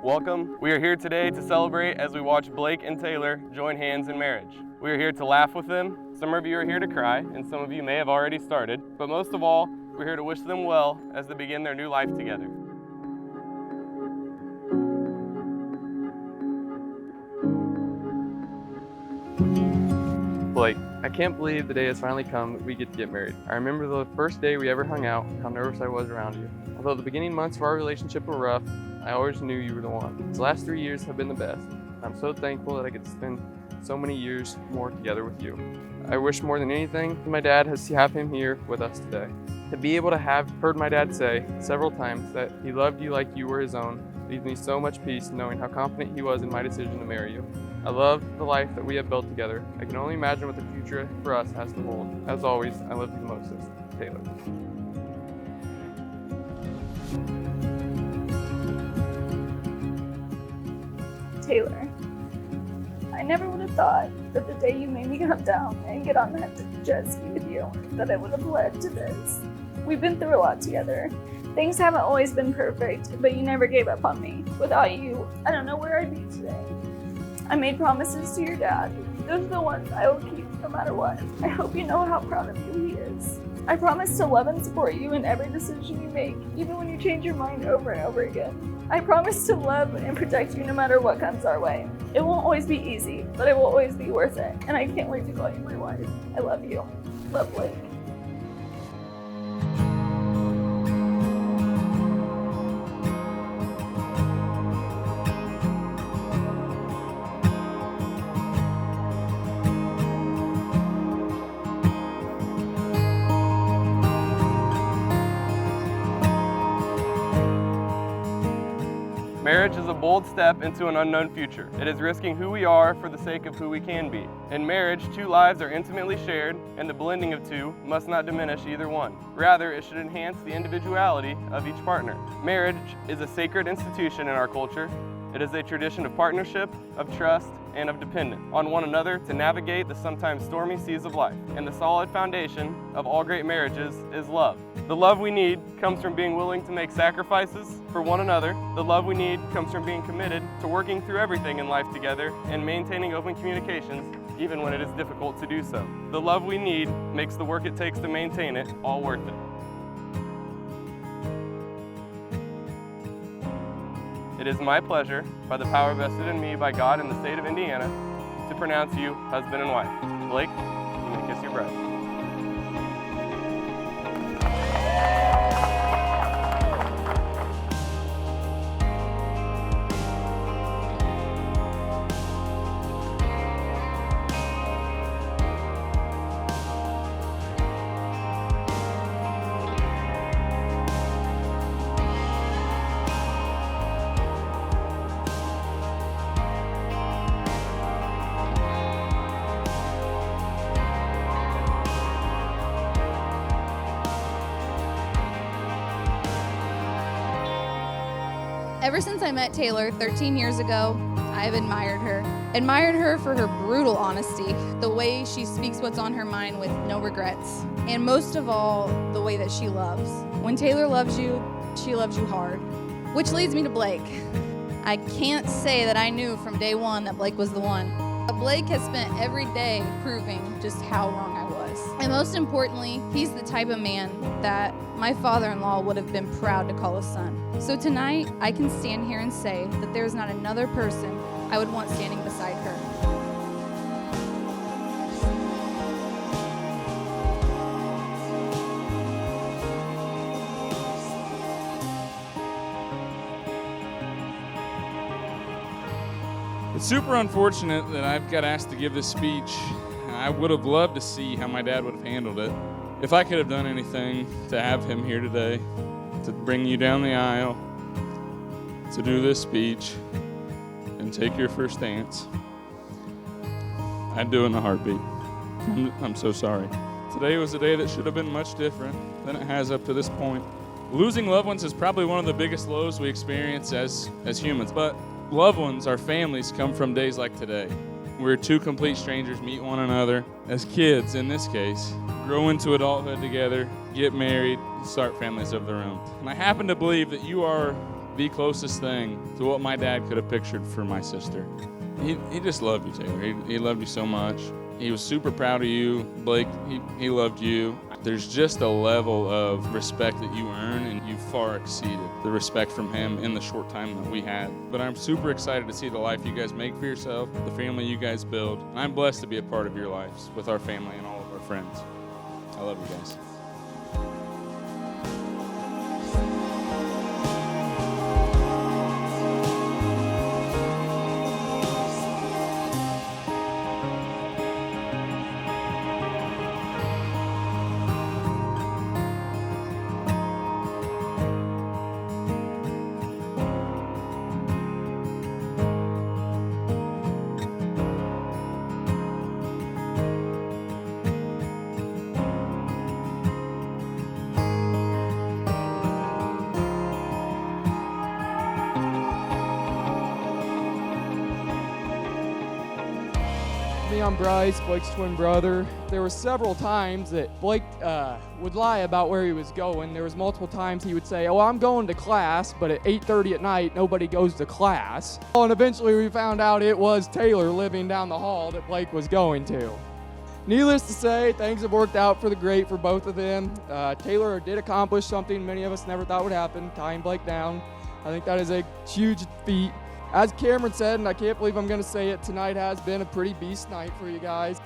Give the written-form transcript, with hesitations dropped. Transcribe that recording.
Welcome. We are here today to celebrate as we watch Blake and Taylor join hands in marriage. We are here to laugh with them. Some of you are here to cry, and some of you may have already started. But most of all, we're here to wish them well as they begin their new life together. Blake, I can't believe the day has finally come that we get to get married. I remember the first day we ever hung out, how nervous I was around you. Although the beginning months of our relationship were rough, I always knew you were the one. The last 3 years have been the best. I'm so thankful that I get to spend so many years more together with you. I wish more than anything my dad has to have him here with us today. To be able to have heard my dad say several times that he loved you like you were his own leaves me so much peace knowing how confident he was in my decision to marry you. I love the life that we have built together. I can only imagine what the future for us has to hold. As always, I love you the mostest. Taylor. Taylor, I never would have thought that the day you made me come down and get on that jet ski with you, that it would have led to this. We've been through a lot together. Things haven't always been perfect, but you never gave up on me. Without you, I don't know where I'd be today. I made promises to your dad. Those are the ones I will keep no matter what. I hope you know how proud of you he is. I promise to love and support you in every decision you make, even when you change your mind over and over again. I promise to love and protect you no matter what comes our way. It won't always be easy, but it will always be worth it, and I can't wait to call you my wife. I love you. Love, Blake. Marriage is a bold step into an unknown future. It is risking who we are for the sake of who we can be. In marriage, two lives are intimately shared, and the blending of two must not diminish either one. Rather, it should enhance the individuality of each partner. Marriage is a sacred institution in our culture. It is a tradition of partnership, of trust, and of dependence on one another to navigate the sometimes stormy seas of life. And the solid foundation of all great marriages is love. The love we need comes from being willing to make sacrifices for one another. The love we need comes from being committed to working through everything in life together and maintaining open communications even when it is difficult to do so. The love we need makes the work it takes to maintain it all worth it. It is my pleasure, by the power vested in me by God in the state of Indiana, to pronounce you husband and wife. Blake, you may kiss your bride. Ever since I met Taylor 13 years ago, I've admired her. Admired her for her brutal honesty, the way she speaks what's on her mind with no regrets, and most of all, the way that she loves. When Taylor loves you, she loves you hard. Which leads me to Blake. I can't say that I knew from day one that Blake was the one. But Blake has spent every day proving just how wrong I was. And most importantly, he's the type of man that my father-in-law would have been proud to call a son. So tonight, I can stand here and say that there's not another person I would want standing beside her. It's super unfortunate that I've got asked to give this speech. I would have loved to see how my dad would have handled it. If I could have done anything to have him here today, to bring you down the aisle, to do this speech, and take your first dance, I'd do it in a heartbeat. I'm so sorry. Today was a day that should have been much different than it has up to this point. Losing loved ones is probably one of the biggest lows we experience as humans, but loved ones, our families, come from days like today, where two complete strangers meet one another as kids, in this case, grow into adulthood together, get married, start families of their own. And I happen to believe that you are the closest thing to what my dad could have pictured for my sister. He just loved you, Taylor. He loved you so much. He was super proud of you. Blake, he loved you. There's just a level of respect that you earn, and you far exceeded the respect from him in the short time that we had. But I'm super excited to see the life you guys make for yourself, the family you guys build. And I'm blessed to be a part of your lives with our family and all of our friends. I love you guys. I'm Bryce, Blake's twin brother. There were several times that Blake would lie about where he was going. There was multiple times he would say, "Oh, I'm going to class," but at 8:30 at night, nobody goes to class. And eventually we found out it was Taylor living down the hall that Blake was going to. Needless to say, things have worked out for the great for both of them. Taylor did accomplish something many of us never thought would happen, tying Blake down. I think that is a huge feat. As Cameron said, and I can't believe I'm going to say it, tonight has been a pretty beast night for you guys.